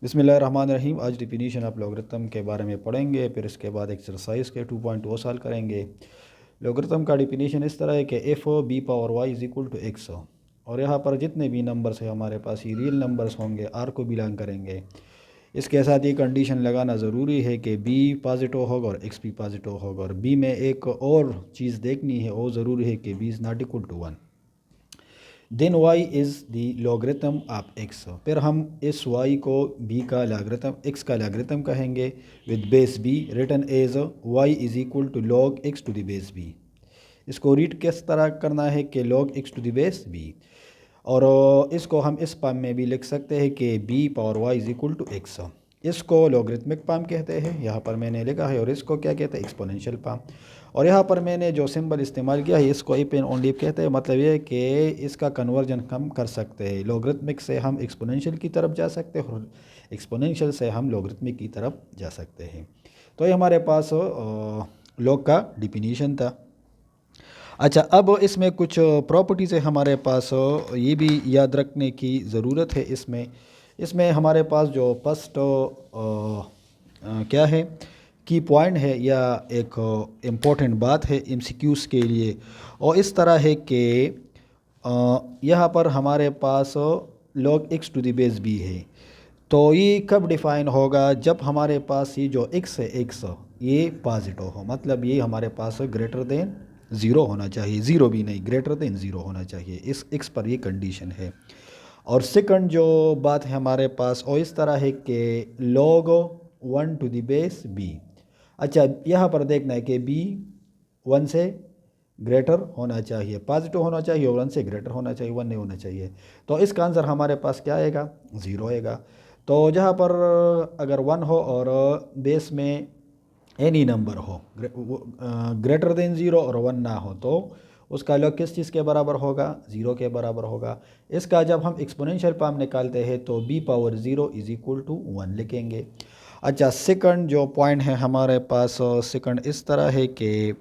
बिस्मिल्लाहिर्रहमानिर्रहीम। आज definition of logarithm के बारे में पढ़ेंगे, फिर इसके बाद एक्सरसाइज के 2.2 साल करेंगे। लॉगरिथम का डिफिनीशन इस तरह है कि if b power y is equal to x, और यहाँ पर जितने भी नंबर्स है हमारे पास ये रियल नंबर्स होंगे, आर को बिलोंग करेंगे। इसके साथ ये कंडीशन लगाना ज़रूरी है कि बी पॉजिटिव होगा और एक्स भी पॉजिटिव होगा, और बी में एक और चीज़ देखनी है, वो ज़रूरी है कि b is not equal to 1। Then y is the logarithm of x। फिर हम इस y को b का लॉगरिथम x का लॉगरिथम कहेंगे with base b written as y is equal to log x to the base b। इसको read किस तरह करना है कि log x to the base b, और इसको हम इस फॉर्म में भी लिख सकते हैं कि b power y is equal to x। इसको लॉगरिथमिक फॉर्म कहते हैं, यहाँ पर मैंने लिखा है, और इसको क्या कहते हैं, एक्सपोनेंशियल फॉर्म। और यहाँ पर मैंने जो सिंबल इस्तेमाल किया है इसको ई पेन ऑन लीफ कहते हैं। मतलब ये है कि इसका कन्वर्जन हम कर सकते हैं, लॉगरिथमिक से हम एक्सपोनेंशियल की तरफ जा सकते हैं और एक्सपोनेंशियल से हम लॉगरिथमिक की तरफ जा सकते हैं। तो ये हमारे पास लॉग का डिफिनीशन था। अच्छा, अब इसमें कुछ प्रॉपर्टीज़ है हमारे पास, ये भी याद रखने की ज़रूरत है। इसमें हमारे पास जो फर्स्ट क्या है, की पॉइंट है या एक इम्पोर्टेंट बात है एमसीक्यूज़ के लिए, और इस तरह है कि यहाँ पर हमारे पास log x to the base b है। तो ये कब डिफ़ाइन होगा, जब हमारे पास ये जो x है, x ये पॉजिटिव हो, मतलब ये हमारे पास ग्रेटर देन ज़ीरो होना चाहिए, ज़ीरो भी नहीं, ग्रेटर देन ज़ीरो होना चाहिए। इस x पर ये कंडीशन है। और सेकंड जो बात है हमारे पास, और इस तरह है कि log 1 to the base b। अच्छा, यहाँ पर देखना है कि b 1 से ग्रेटर होना चाहिए, पॉजिटिव होना चाहिए, और 1 से ग्रेटर होना चाहिए, 1 नहीं होना चाहिए। तो इसका आंसर हमारे पास क्या आएगा, 0 आएगा। तो जहाँ पर अगर 1 हो और बेस में एनी नंबर हो ग्रेटर देन 0 और 1 ना हो, तो उसका लॉग किस चीज़ के बराबर होगा, 0 के बराबर होगा। इसका जब हम एक्सपोनेंशियल फॉर्म निकालते हैं तो b power 0 is equal to 1 लिखेंगे। अच्छा, सेकंड जो पॉइंट है हमारे पास, सेकंड इस तरह है कि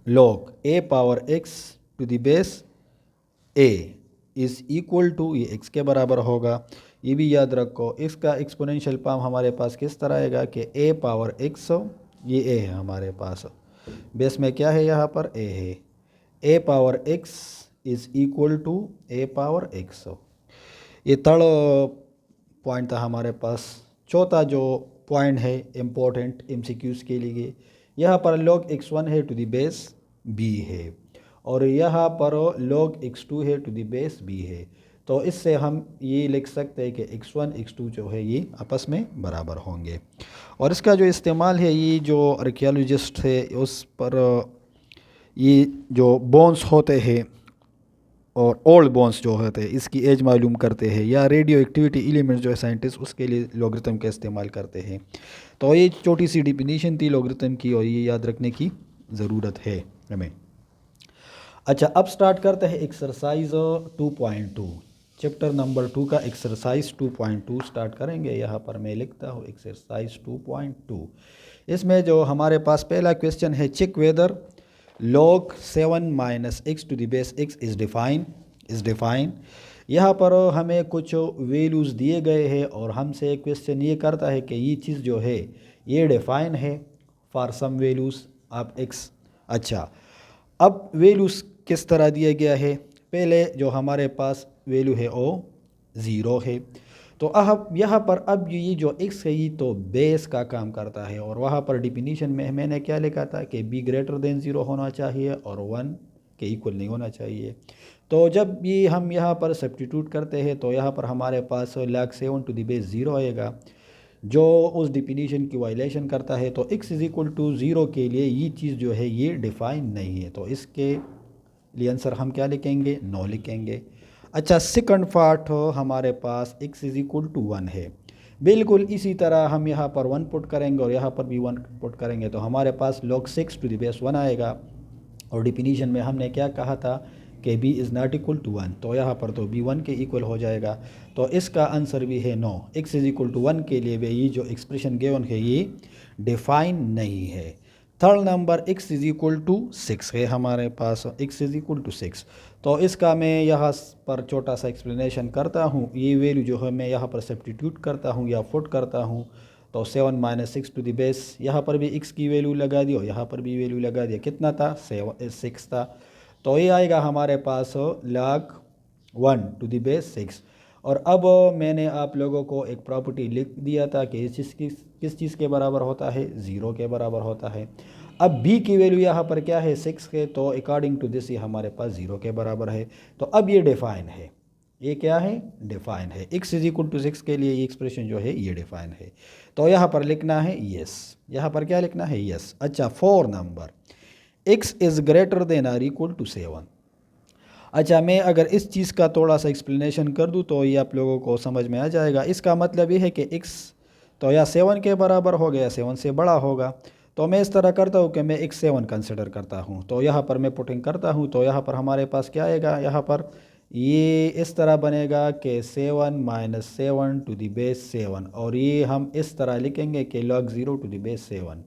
log a power x to the base a is equal to, ये x के बराबर होगा, ये भी याद रखो। इसका एक्सपोनेंशियल फॉर्म हमारे पास किस तरह आएगा कि a पावर x, ये a है हमारे पास, बेस में क्या है, यहाँ पर a है, a power x is equal to a power x। ये थर्ड पॉइंट था हमारे पास। चौथा जो पॉइंट है इम्पोर्टेंट एमसीक्यूज़ के लिए, यहाँ पर log x1 है टू द बेस b है, और यहाँ पर log x2 है टू द बेस b है। तो इससे हम ये लिख सकते हैं कि x1 x2 जो है ये आपस में बराबर होंगे। और इसका जो इस्तेमाल है, ये जो आर्कियोलॉजिस्ट है उस पर ये जो बोन्स होते हैं और ओल्ड बोन्स जो होते हैं इसकी एज मालूम करते हैं, या रेडियो एक्टिविटी एलिमेंट्स जो है साइंटिस्ट उसके लिए लॉगरिथम का इस्तेमाल करते हैं। तो ये छोटी सी डिफिनीशन थी लॉगरिथम की, और ये याद रखने की ज़रूरत है हमें। अच्छा, अब स्टार्ट करते हैं एक्सरसाइज 2.2, चैप्टर नंबर 2 का एक्सरसाइज 2.2 स्टार्ट करेंगे। यहाँ पर मैं लिखता हूँ एक्सरसाइज 2.2। इसमें जो हमारे पास पहला क्वेश्चन है, check whether log 7 minus x to the base x is define. यहाँ पर हमें कुछ वैल्यूज़ दिए गए हैं, और हमसे क्वेश्चन ये करता है कि ये चीज़ जो है ये डिफाइन है for some values of x। अच्छा, अब वैल्यूज़ किस तरह दिया गया है, पहले जो हमारे पास वैल्यू है वो 0 है। तो अब यहाँ पर अब ये जो x है ये तो बेस का काम करता है, और वहाँ पर डिफिनीशन में मैंने क्या लिखा था कि b ग्रेटर देन 0 होना चाहिए और 1 के इक्वल नहीं होना चाहिए। तो जब ये हम यहाँ पर सब्स्टिट्यूट करते हैं तो यहाँ पर हमारे पास log 7 टू द बेस 0 आएगा, जो उस डिफिनीशन की वायलेशन करता है। तो x इज़ इक्वल टू 0 के लिए ये चीज़ जो है ये डिफ़ाइन नहीं है, तो इसके लिए आंसर हम क्या लिखेंगे, नो लिखेंगे। अच्छा, सेकंड पार्ट हमारे पास x इज़ इक्वल टू 1 है। बिल्कुल इसी तरह हम यहाँ पर 1 पुट करेंगे और यहाँ पर भी 1 पुट करेंगे, तो हमारे पास log 6 टू द बेस 1 आएगा। और डिफिनीशन में हमने क्या कहा था कि b is not equal to 1, तो यहाँ पर तो b 1 के इक्वल हो जाएगा। तो इसका आंसर भी है no, x is equal to 1 के लिए भी ये जो एक्सप्रेशन गिवन है ये डिफ़ाइन नहीं है। Third number x is equal to 6 है हमारे पास, x इज़ इक्वल टू 6। तो इसका मैं यहाँ पर छोटा सा एक्सप्लेनेशन करता हूँ। ये वैल्यू जो है मैं यहाँ पर सब्स्टिट्यूट करता हूँ या पुट करता हूँ। तो 7 माइनस 6 टू द बेस, यहाँ पर भी x की वैल्यू लगा दी और यहाँ पर भी वैल्यू लगा दिया। कितना था? 6 था। तो ये आएगा हमारे पास log 1 टू द बेस 6। और अब मैंने आप लोगों को एक प्रॉपर्टी लिख दिया था कि इस चीज़ किस चीज़ के बराबर होता है? 0 के बराबर होता है। अब b की वैल्यू यहाँ पर क्या है? 6 के, तो अकॉर्डिंग टू दिस ये हमारे पास 0 के बराबर है। तो अब ये डिफाइन है। ये क्या है? डिफाइन है। x इज इक्वल टू 6 के लिए ये एक्सप्रेशन जो है ये डिफाइन है। तो यहाँ पर लिखना है यस। यहाँ पर क्या लिखना है? यस। अच्छा, 4 number, x is greater than or equal to 7। अच्छा, मैं अगर इस चीज़ का थोड़ा सा एक्सप्लेनेशन कर दूँ तो ये आप लोगों को समझ में आ जाएगा। इसका मतलब ये है कि x तो या 7 के बराबर हो गया, 7 से बड़ा होगा। तो मैं इस तरह करता हूँ कि मैं x 7 कंसिडर करता हूँ। तो यहाँ पर मैं पुटिंग करता हूँ। तो यहाँ पर हमारे पास क्या आएगा? यहाँ पर ये इस तरह बनेगा कि 7 माइनस 7 टू द बेस 7, और ये हम इस तरह लिखेंगे कि log 0 टू द बेस 7।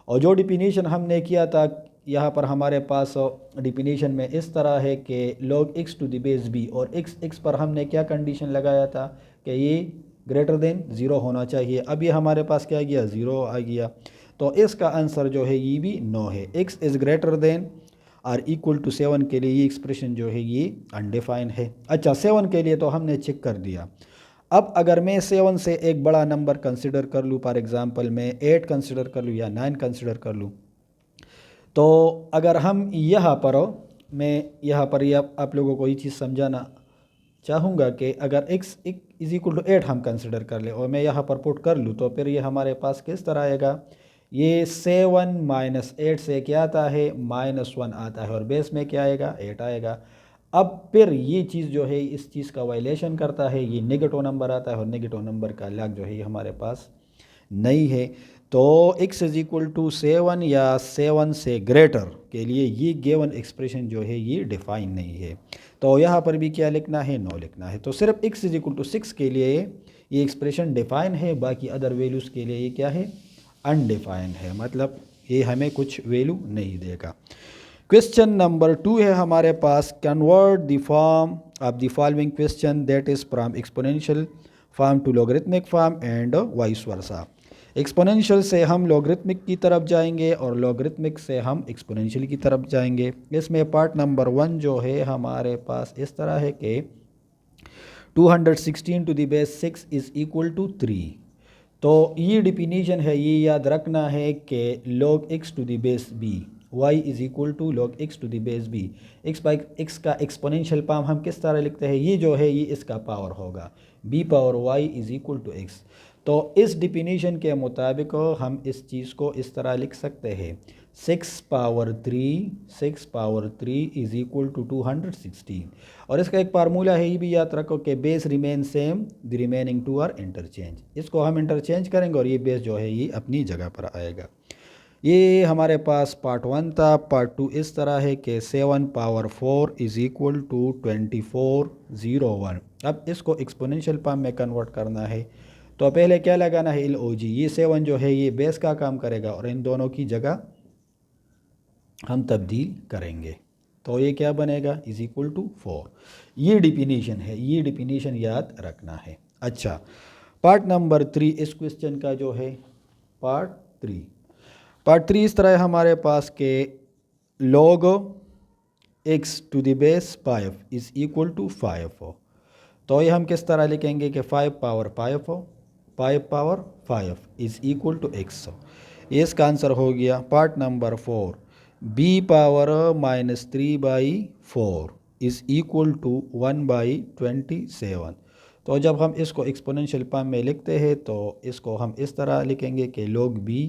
और जो डिफिनीशन हमने किया था यहाँ पर हमारे पास डिफिनीशन में इस तरह है कि log x to the base b, और x पर हमने क्या कंडीशन लगाया था कि ये ग्रेटर देन 0 होना चाहिए। अब ये हमारे पास क्या आ गया? 0 आ गया। तो इसका आंसर जो है ये भी नो है। x is greater than or equal to 7 के लिए ये एक्सप्रेशन जो है ये अनडिफाइन है। अच्छा, 7 के लिए तो हमने चेक कर दिया। अब अगर मैं 7 से एक बड़ा नंबर कंसिडर कर लूँ, फॉर एग्ज़ाम्पल मैं 8 कंसिडर कर लूँ या 9 कंसिडर कर लूँ, तो अगर हम यहाँ पर मैं यहाँ पर ये आप लोगों को ये चीज़ समझाना चाहूँगा कि अगर x इज़ इक्वल टू 8 हम कंसिडर कर ले और मैं यहाँ पर पुट कर लूँ, तो फिर ये हमारे पास किस तरह आएगा? ये 7 माइनस 8 से क्या आता है? -1 आता है, और बेस में क्या आएगा? 8 आएगा। अब फिर ये चीज़ जो है इस चीज़ का वायलेशन करता है, ये नेगेटिव नंबर आता है, और नेगेटिव नंबर का लॉग जो है ये हमारे पास नहीं है। तो x इज़ इक्वल टू 7 या 7 से ग्रेटर के लिए ये गिवन एक्सप्रेशन जो है ये डिफाइन नहीं है। तो यहाँ पर भी क्या लिखना है? नो लिखना है। तो सिर्फ x इज़ इक्वल टू 6 के लिए ये एक्सप्रेशन डिफाइन है, बाकी अदर वैल्यूज़ के लिए ये क्या है? अनडिफाइन है, मतलब ये हमें कुछ वैल्यू नहीं देगा। क्वेश्चन नंबर 2 है हमारे पास, convert the form of the following question that is from exponential form to logarithmic form and vice versa. Exponential से हम लॉगरिथमिक की तरफ जाएंगे और लॉगरिथमिक से हम एक्सपोनेंशियल की तरफ जाएंगे। इसमें पार्ट नंबर 1 जो है हमारे पास इस तरह है कि 216 to the base 6 is equal to 3। तो ये डिफिनीशन है, ये याद रखना है कि log x to the base b y is equal to log x to the base b। x का एक्सपोनेंशियल पाम हम किस तरह लिखते हैं? ये जो है ये इसका पावर होगा, b power y is equal to x। तो इस डिफिनीशन के मुताबिक हम इस चीज़ को इस तरह लिख सकते हैं, 6 पावर 3 इज़ इक्वल टू 216। और इसका एक फार्मूला है, ये भी याद रखो कि base remain same, the remaining two are interchange. इसको हम इंटरचेंज करेंगे और ये बेस जो है ये अपनी जगह पर आएगा। ये हमारे पास पार्ट 1 था। पार्ट 2 इस तरह है कि 7 पावर 4 इज़ इक्वल टू 2401। अब इसको एक्सपोनेंशियल फॉर्म में कन्वर्ट करना है, तो पहले क्या लगाना है? LOG। ये 7 जो है ये बेस का काम करेगा और इन दोनों की जगह हम तब्दील करेंगे। तो ये क्या बनेगा? Is equal to 4। ये डिफिनीशन है, ये डिफिनीशन याद रखना है। अच्छा, पार्ट नंबर 3 इस क्वेश्चन का जो है पार्ट 3 इस तरह है हमारे पास के log x to the base 5 is equal to 5 हो। तो ये हम किस तरह लिखेंगे कि 5 पावर 5 हो, 5 power 5 is equal to x हो। ये इसका आंसर हो गया। Part number 4, b power -3/4 is equal to 1/27। तो जब हम इसको एक्सपोनेंशियल फॉर्म में लिखते हैं तो इसको हम इस तरह लिखेंगे कि log b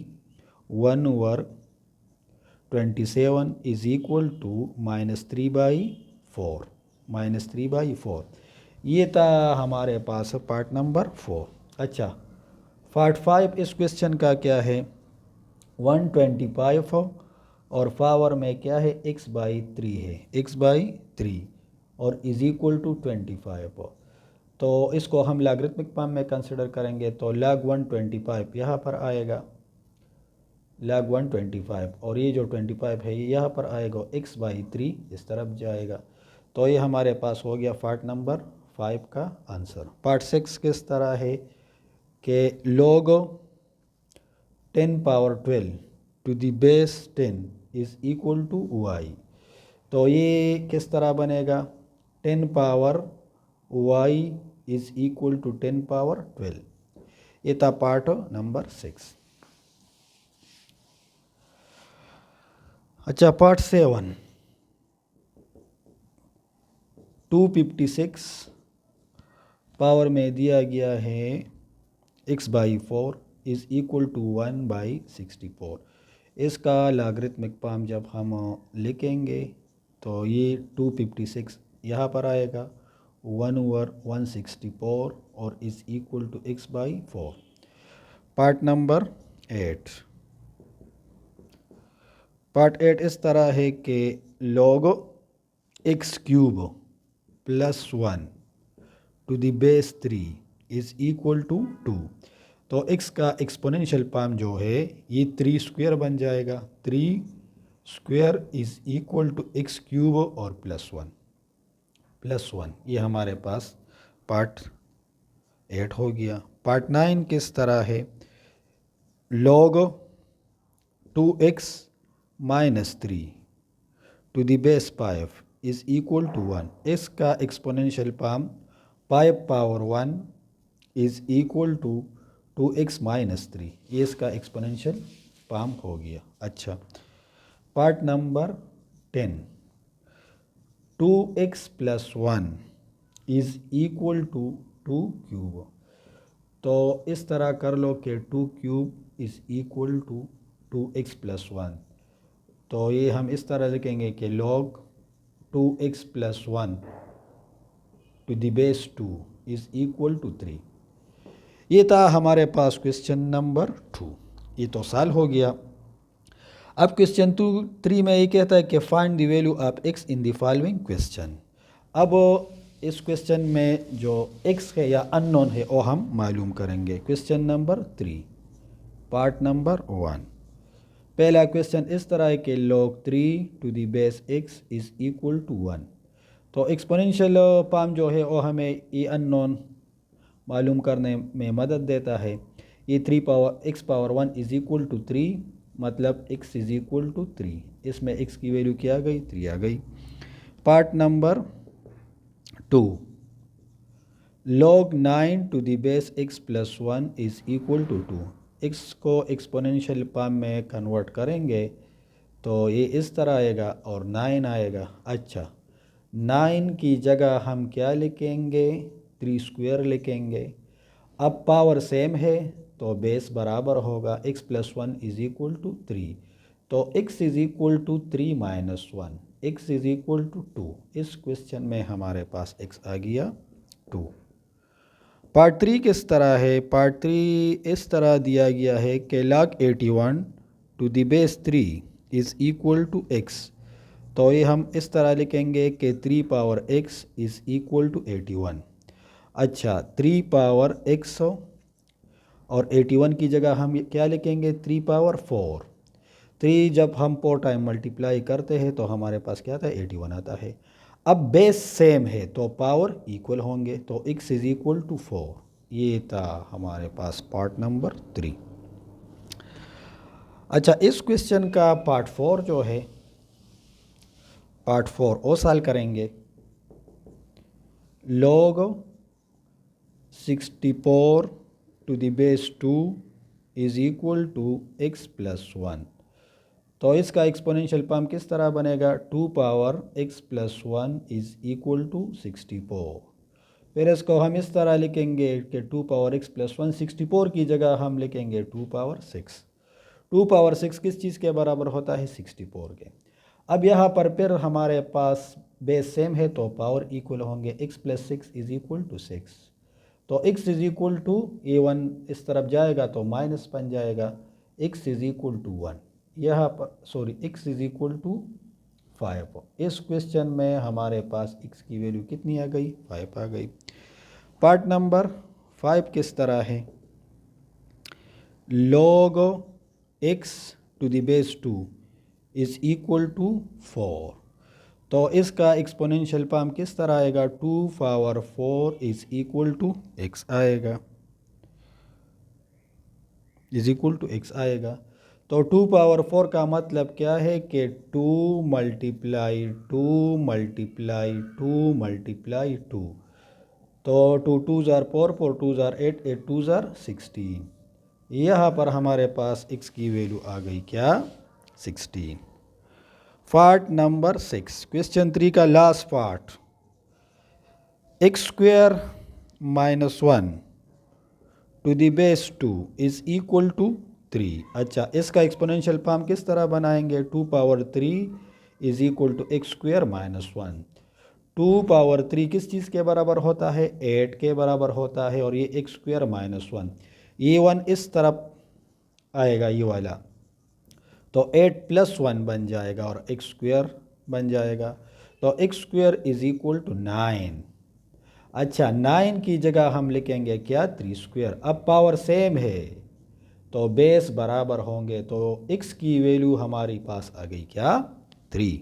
1/27 is equal to -3/4। ये था हमारे पास पार्ट नंबर 4। अच्छा, पार्ट 5 इस क्वेश्चन का क्या है? 125 हो और पावर में क्या है? x/3 है, x/3 और इज़ इक्वल टू 25 हो। तो इसको हम लॉगरिथमिक फॉर्म में कंसिडर करेंगे, तो log 125 यहाँ पर आएगा। log 125 और ये जो 25 है ये यहाँ पर आएगा x/3 इस तरफ जाएगा। तो ये हमारे पास हो गया पार्ट नंबर 5 का आंसर। पार्ट 6 किस तरह है कि log 10 power 12 to the base 10 is equal to y। तो ये किस तरह बनेगा, 10 power y is equal to 10 power 12। ये था पार्ट नंबर 6। अच्छा, पार्ट 7 256 पावर में दिया गया है x/4 इज़ इक्वल टू 1/64। इसका लॉगरिथमिक फॉर्म जब हम लिखेंगे तो ये 256 यहाँ पर आएगा 1/164 और is equal to x/4। Part number 8। Part 8 इस तरह है कि log x³ plus 1 to the base 3 is equal to 2। तो x का एक्सपोनेंशियल फॉर्म जो है ये 3 स्क्वायर बन जाएगा। 3 square is equal to x³ और प्लस वन ये हमारे पास पार्ट 8 हो गया। पार्ट 9 किस तरह है, log 2x minus 3 to the base 5 is equal to 1। इसका exponential form 5 power 1 is equal to 2x minus 3। ये इसका एक्सपोनेंशियल फॉर्म हो गया। अच्छा, part number 10 2x plus 1 is equal to 2³ तो इस तरह कर लो कि 2³ is equal to 2x plus 1। तो ये हम इस तरह लिखेंगे कि log 2x plus 1 to the base 2 is equal to 3। ये था हमारे पास क्वेश्चन नंबर 2। ये तो सॉल्व हो गया। अब क्वेश्चन 3 में ये कहता है कि find the value of x in the following question. अब इस क्वेश्चन में जो x है या अननोन है वो हम मालूम करेंगे। Question number 3 part number 1। पहला क्वेश्चन इस तरह है कि log 3 to the base x is equal to 1। तो एक्सपोनेंशियल फॉर्म जो है वो हमें ये अननोन मालूम करने में मदद देता है। ये 3 power x power 1 is equal to 3 मतलब x इज़ इक्वल टू 3। इसमें x की वैल्यू क्या आ गई, 3 आ गई। Part number 2 log 9 to the base x plus 1 is equal to 2। x को एक्सपोनेंशियल फॉर्म में कन्वर्ट करेंगे तो ये इस तरह आएगा और 9 आएगा। अच्छा, 9 की जगह हम क्या लिखेंगे, 3 स्क्वायर लिखेंगे। अब पावर सेम है तो बेस बराबर होगा, x plus 1 is equal to 3। तो x is equal to 3 minus 1, x is equal to 2। इस क्वेश्चन में हमारे पास x आ गया 2। पार्ट 3 किस तरह है, पार्ट 3 इस तरह दिया गया है कि log 81 to the base 3 is equal to x। तो ये हम इस तरह लिखेंगे कि 3 power x is equal to 81। अच्छा, 3 पावर x और 81 की जगह हम क्या लिखेंगे, 3 पावर 4। 3 जब हम 4 टाइम मल्टीप्लाई करते हैं तो हमारे पास क्या आता है, 81 आता है। अब बेस सेम है तो पावर इक्वल होंगे तो x इज़ इक्वल टू 4। ये था हमारे पास पार्ट नंबर 3। अच्छा, इस क्वेश्चन का पार्ट 4 जो है, पार्ट 4 वो सॉल्व करेंगे। log 64 to the base 2 is equal to x plus 1। तो इसका एक्सपोनेंशियल फॉर्म किस तरह बनेगा, 2 power x plus 1 is equal to 64। फिर इसको हम इस तरह लिखेंगे कि 2 पावर x प्लस 1, 64 की जगह हम लिखेंगे 2 पावर 6। 2 पावर 6 किस चीज़ के बराबर होता है, 64 के। अब यहाँ पर फिर हमारे पास बेस सेम है तो पावर इक्वल होंगे, x plus 6 is equal to 6। तो x is equal to a1 इस तरफ जाएगा तो माइनस बन जाएगा, x इज़ इक्वल टू 1। यहाँ पर sorry x is equal to 5। इस क्वेश्चन में हमारे पास x की वैल्यू कितनी आ गई, 5 आ गई। पार्ट नंबर 5 किस तरह है, log x to the base 2 is equal to 4। तो इसका एक्सपोनेंशियल फॉर्म किस तरह आएगा? 2 power 4 is equal to x आएगा, इज़ इक्वल टू एक्स आएगा। तो 2 पावर 4 का मतलब क्या है कि 2 मल्टीप्लाई 2 मल्टीप्लाई 2 मल्टीप्लाई 2। तो 2 2 ज़ार 4, 4 2 ज़ार 8, 8 2 ज़ार 16। यहाँ पर हमारे पास x की वैल्यू आ गई क्या? 16। पार्ट नंबर 6, क्वेश्चन 3 का last part. X square minus 1 to the base 2 is equal to 3। अच्छा, इसका एक्सपोनेंशियल फॉर्म किस तरह बनाएंगे? 2 power 3 is equal to x square minus 1। 2 power 3 किस चीज़ के बराबर होता है? 8 के बराबर होता है। और ये एक्स स्क्वायर माइनस 1, ये 1 इस तरफ आएगा, ये वाला, तो 8 प्लस 1 बन जाएगा और एक्स स्क्वायर बन जाएगा। तो x square is equal to 9। अच्छा, 9 की जगह हम लिखेंगे क्या? 3 स्क्वायर। अब पावर सेम है तो बेस बराबर होंगे, तो x की वैल्यू हमारी पास आ गई क्या? 3।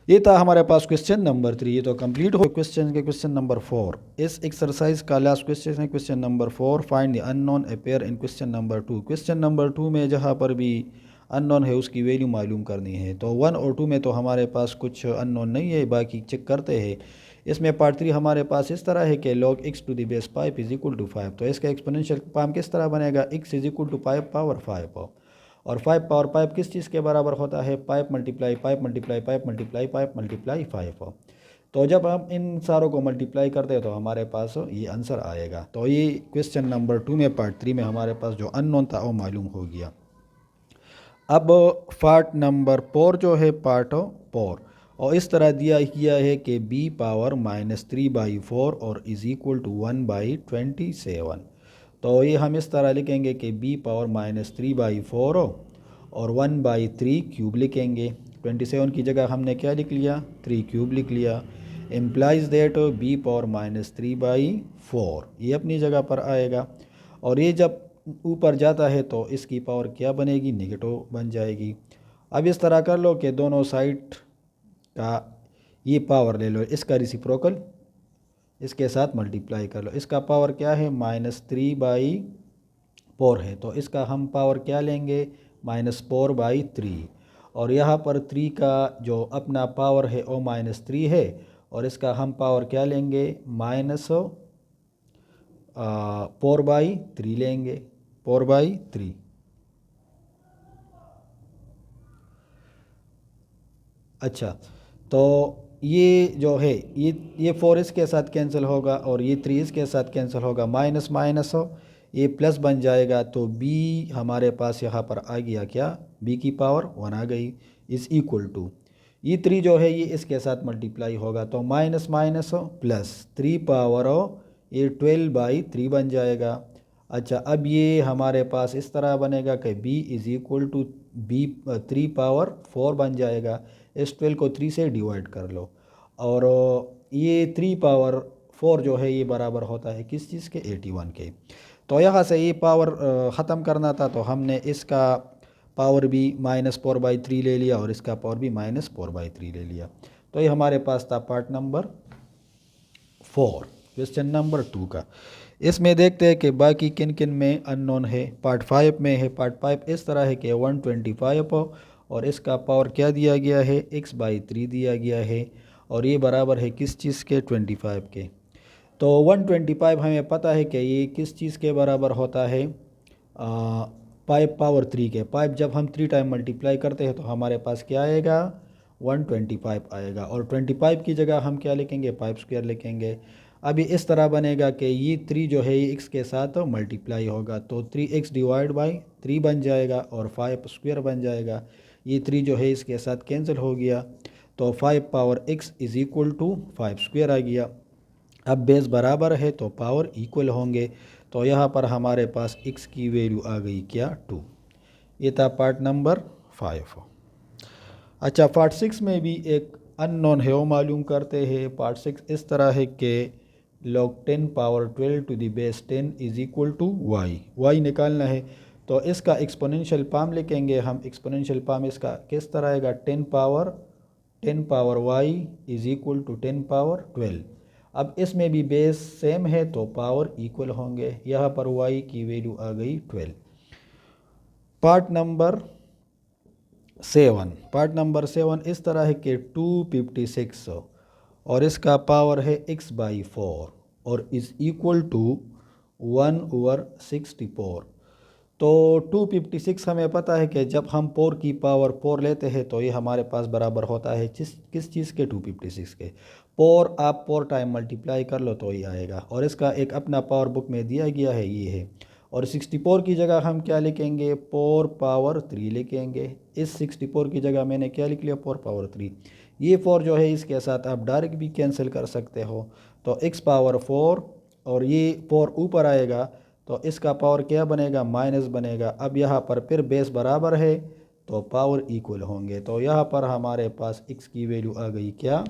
ये था हमारे पास क्वेश्चन नंबर 3। ये तो कंप्लीट हो क्वेश्चन के। क्वेश्चन नंबर 4, इस एक्सरसाइज का लास्ट क्वेश्चन है question number 4। Find the unknown appear in question number 2। Question number 2 में जहाँ पर भी अननोन है उसकी वैल्यू मालूम करनी है। तो 1 और 2 में तो हमारे पास कुछ अननोन नहीं है, बाकी चेक करते हैं। इसमें पार्ट 3 हमारे पास इस तरह है कि log x to the base 5 is equal to 5। तो इसका एक्सपोनेंशियल फॉर्म किस तरह बनेगा? x is equal to 5 power 5। और 5 पावर 5 किस चीज़ के बराबर होता है? 5 मल्टीप्लाई 5 मल्टीप्लाई 5 मल्टीप्लाई 5 मल्टीप्लाई 5। तो जब हम इन सारों को मल्टीप्लाई करते हैं तो हमारे पास ये आंसर आएगा। तो ये क्वेश्चन नंबर 2 में पार्ट 3 में हमारे पास जो अननोन था वो मालूम हो गया। अब पार्ट नंबर 4 जो है पार्ट 4, और इस तरह दिया गया है कि b पावर -3/4 और इज़ इक्वल टू 1/27। तो ये हम इस तरह लिखेंगे कि b पावर -3/4 और 1/3 क्यूब लिखेंगे। 27 की जगह हमने क्या लिख लिया? 3 क्यूब लिख लिया। इम्प्लाइज दैट b पावर -3/4 ये अपनी जगह पर आएगा। और ये जब ऊपर जाता है तो इसकी पावर क्या बनेगी? नेगेटिव बन जाएगी। अब इस तरह कर लो कि दोनों साइड का ये पावर ले लो, इसका रेसिप्रोकल इसके साथ मल्टीप्लाई कर लो। इसका पावर क्या है? -3/4 है, तो इसका हम पावर क्या लेंगे? -4/3। और यहाँ पर 3 का जो अपना पावर है वो -3 है, और इसका हम पावर क्या लेंगे? -4/3 लेंगे, 4/3। अच्छा, तो ये जो है ये 4 इसके साथ कैंसिल होगा और ये 3 इसके साथ कैंसिल होगा, माइनस माइनस हो ये प्लस बन जाएगा। तो b हमारे पास यहाँ पर आ गया क्या? b की पावर 1 आ गई, इज़ इक्वल टू ये 3 जो है ये इसके साथ मल्टीप्लाई होगा, तो माइनस माइनस हो प्लस 3 पावर हो ये 12/3 बन जाएगा। अच्छा, अब ये हमारे पास इस तरह बनेगा कि b is equal to 3 power 4 बन जाएगा। इस 12 को 3 से डिवाइड कर लो, और ये 3 पावर 4 जो है ये बराबर होता है किस चीज़ के? 81 के। तो यहाँ से ये पावर ख़त्म करना था, तो हमने इसका पावर भी -4/3 ले लिया और इसका पावर भी -4/3 ले लिया। तो ये हमारे पास था पार्ट नंबर 4 क्वेश्चन नंबर 2 का। इसमें देखते हैं कि बाकी किन किन में अननोन है। पार्ट 5 में है। पार्ट 5 इस तरह है कि 125 हो और इसका पावर क्या दिया गया है? x/3 दिया गया है, और ये बराबर है किस चीज़ के? 25 के। तो 125 हमें पता है कि ये किस चीज़ के बराबर होता है? 5 पावर 3 के। 5 जब हम 3 टाइम मल्टीप्लाई करते हैं तो हमारे पास क्या आएगा? 125 आएगा, और 25 की जगह हम क्या लिखेंगे? 5 स्क्वायर लिखेंगे। अभी इस तरह बनेगा कि ये 3 जो है ये x के साथ मल्टीप्लाई होगा, तो 3x डिवाइड बाई 3 बन जाएगा और 5 स्क्वायर बन जाएगा। ये 3 जो है इसके साथ कैंसिल हो गया, तो 5 power x is equal to 5 square आ गया। अब बेस बराबर है तो पावर इक्वल होंगे, तो यहाँ पर हमारे पास x की वैल्यू आ गई क्या? 2। ये था पार्ट नंबर 5। अच्छा, पार्ट 6 में भी एक अननोन है वो मालूम करते हैं। पार्ट 6 इस तरह है कि log 10 power 12 to the base 10 is equal to y निकालना है। तो इसका एक्सपोनेंशियल पाम लिखेंगे हम। एक्सपोनेंशियल पाम इसका किस तरह आएगा, 10 power y is equal to 10 power 12। अब इसमें भी बेस सेम है तो पावर इक्वल होंगे। यहाँ पर y की वैल्यू आ गई 12। पार्ट नंबर 7 इस तरह है कि 256 और इसका पावर है x/4 और इज़ इक्वल टू 1/64। तो 256 हमें पता है कि जब हम 4 की पावर 4 लेते हैं तो ये हमारे पास बराबर होता है किस चीज़ के, 256 के। 4 आप 4 टाइम मल्टीप्लाई कर लो तो ये आएगा। और इसका एक अपना पावर बुक में दिया गया है, ये है। और 64 की जगह हम क्या लिखेंगे, 4 पावर 3 लिखेंगे। इस 64 की जगह मैंने क्या लिख लिया, 4 पावर 3। ये 4 जो है इसके साथ आप डायरेक्ट भी कैंसिल कर सकते हो। तो x पावर 4 और ये 4 ऊपर आएगा तो इसका पावर क्या बनेगा, माइनस बनेगा। अब यहाँ पर फिर बेस बराबर है तो पावर इक्वल होंगे। तो यहाँ पर हमारे पास x की वैल्यू आ गई क्या,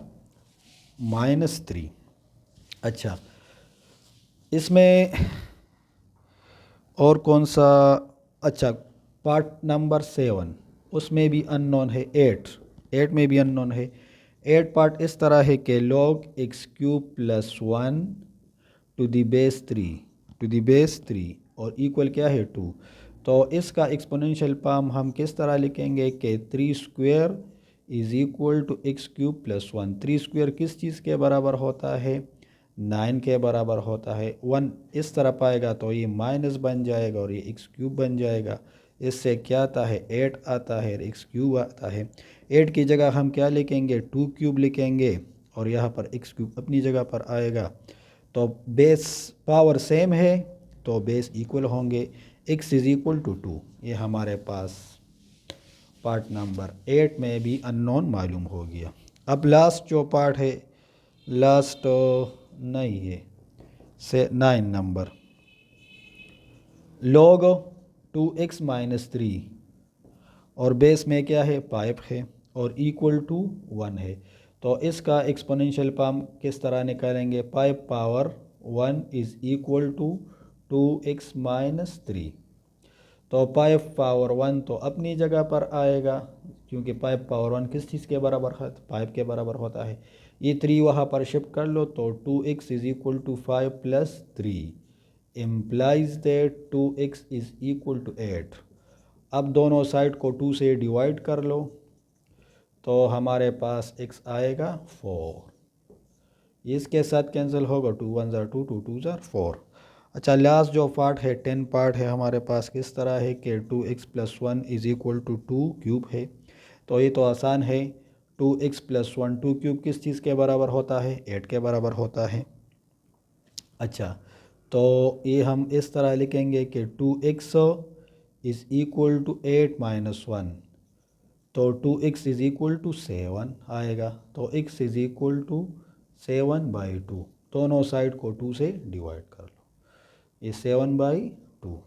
-3। अच्छा, इसमें और कौन सा, अच्छा पार्ट नंबर 7 उसमें भी अननोन है। 8 में भी अननोन है। 8 पार्ट इस तरह है कि log x³ + 1 to the base 3 और इक्वल क्या है 2। तो इसका एक्सपोनेंशियल पाम हम किस तरह लिखेंगे कि 3² इज़ इक्वल टू x³ + 1। 3² किस चीज़ के बराबर होता है, 9 के बराबर होता है। 1 इस तरफ आएगा तो ये माइनस बन जाएगा और ये x³ बन जाएगा। इससे क्या आता है, 8 आता है, x³ आता है। 8 की जगह हम क्या लिखेंगे, 2³ लिखेंगे और यहाँ पर x³ अपनी जगह पर आएगा। तो बेस पावर सेम है तो बेस इक्वल होंगे। x is equal to 2। ये हमारे पास पार्ट नंबर 8 में भी अननोन मालूम हो गया। अब लास्ट जो पार्ट है, लास्ट नहीं है से 9 नंबर, log 2x - 3 और बेस में क्या है, 5 है और इक्वल टू 1 है। तो इसका एक्सपोनेंशियल पाम किस तरह निकालेंगे, 5 power 1 is equal to 2x - 3। तो 5 पावर 1 तो अपनी जगह पर आएगा क्योंकि 5 पावर 1 किस चीज़ के बराबर है, 5 के बराबर होता है। ये 3 वहाँ पर शिफ्ट कर लो तो 2x is equal to 5 + 3 implies that 2x is equal to 8। अब दोनों साइड को 2 से डिवाइड कर लो तो हमारे पास x आएगा 4। इसके साथ कैंसिल होगा, 2 1 ज़ा 2, 2 2 ज़ा 4। अच्छा, लास्ट जो पार्ट है 10 पार्ट है हमारे पास, किस तरह है कि 2x + 1 इज़ इक्वल टू 2³ है। तो ये तो आसान है, 2x + 1 2³ किस चीज़ के बराबर होता है, 8 के बराबर होता है। अच्छा, तो ये हम इस तरह लिखेंगे कि 2x इज़ इक्वल टू 8 - 1 तो 2x इज़ इक्वल टू 7 आएगा। तो x इज़ इक्वल टू 7/2। दोनों साइड को 2 से डिवाइड कर लो, ये 7/2।